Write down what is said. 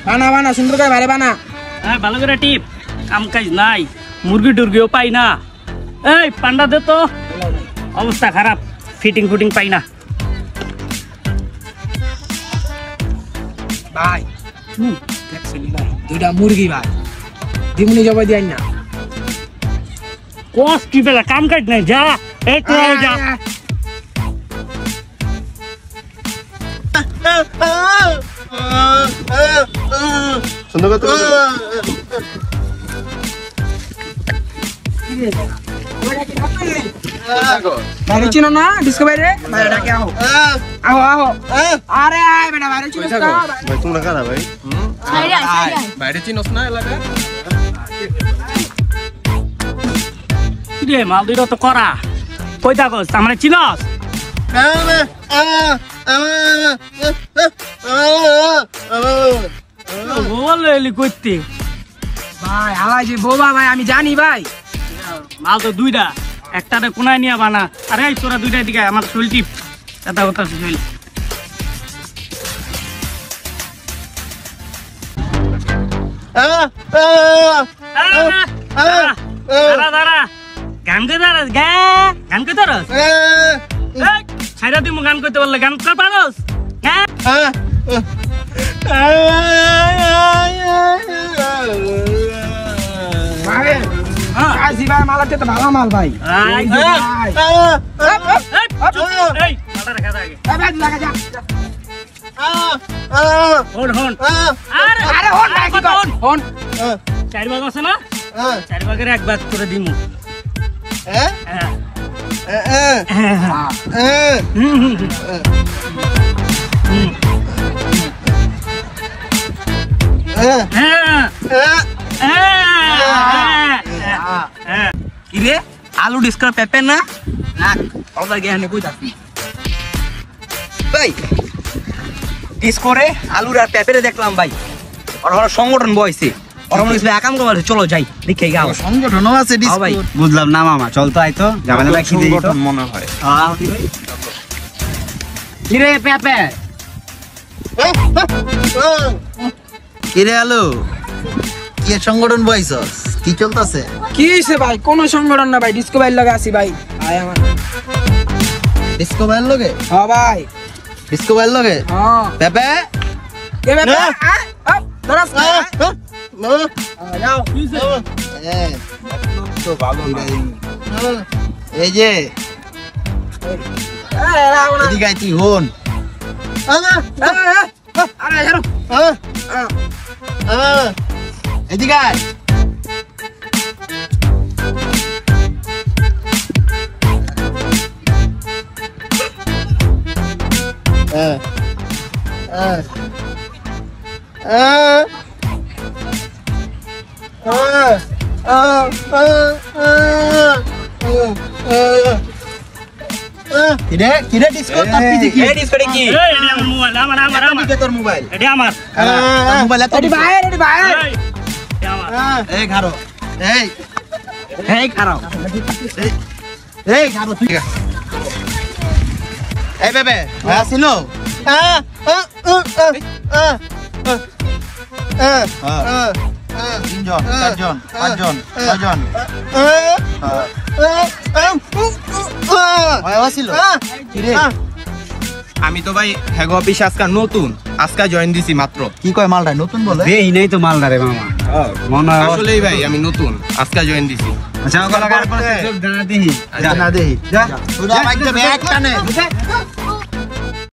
বানা বানা সুন্দর করে বাইরে বানা। হ্যাঁ ভালো করে টিপ, কাম কাজ নাই, মুরগি টুরগিও পাই না। এই পান্ডা দে তো, অবস্থা খারাপ, ফিটিং ফুটিং পাই না। ভাই দেখছেন ভাই দুইটা মুরগি ভাই দিমুনি জবাই দিই না। কস কি বেলা কাম কাজ নাই, যা এই তো যা। সুন্দর কথা বাইরে চিনো না ডিস্কো বাইরে বাইরে ডাকে আও আও আও আরে আয় বেটা বাইরে চিনো না ভাই তোমরা কারা ভাই বাইরে চিনোস না এলাকা রে মাল দুইটা তো করা কই থাকস আমরা চিনস বলে এলি কইতে ভাই আলাই যে বোবা ভাই আমি জানি ভাই মাল তো দুইটা, একটাতে কোনায় নিয়ে বানা। আরে তোরা দুইটার দিকে আমার শরীর টিপ, কথা কথা শরীর। দাঁড়া গান কই দাঁড়াস, গান কই দাঁড়াস, ছাইরা তুই গান করতে বললে গান কর পারস? কাজী ভাই মালাতে তো ভালো মাল ভাই ভাই চার ভাগ আছে না, চার ভাগের এক ভাগ করে দিমু। কিরে আলু ডিস্কার পেপে না নাক ওদের গেহানে কই থাকি ভাই ডিসকরে আলুর আর পেপেরে দেখলাম ভাই ওর সংগঠন বইছে ওর মনে হইছে একাম কমার চলো যাই দেখে গাও সংগঠনও আছে ভাই বুঝলাম না মামা, চল তো আইতো ঝামেলা রাখি দেই তো মনে হয়। কিরে পেপে কিরে আলু কি সংগঠন বইছস, কি চলতেছে? কি হইছে ভাই কোন সংগঠন না ভাই ডিস্কো ভাই লাগা আছি ভাই আয় আমার ডিস্কো ভাইয়ের লগে? হ্যাঁ ভাই ডিস্কো ভাইয়ের লগে? হ্যাঁ পেপে কে পেপে আপ দরাস যাও তো ভালো এই যে এদিকে তুই হন আরে যাও এদিকে কিরে ডিসকো তাপি কি ডিসকো কি এই আমার মোবাইল, আমার তোর মোবাইল এটা আমার, তোর মোবাইল এত এডি ভাই এটা আমার। এই খারো এই খারাপ এই খারো তুই এই বেবে আসিল তিনজন চারজন পাঁচজন ছয়জন আসিল কিরে আমি তো ভাই হ্যাগো অফিস আজকে নতুন, আজকে জয়েন দিছি মাত্র। কি কয় মালটা নতুন বলে? দেই নাই তো মালটা রে মামা, মনে হয় আসলেই ভাই আমি নতুন, আজকে জয়েন দিছি। আচ্ছা ওগুলো কার পরে দাঁড়া দেহি না দেহি যা তোরা বাইকটা ব্যাগ টানে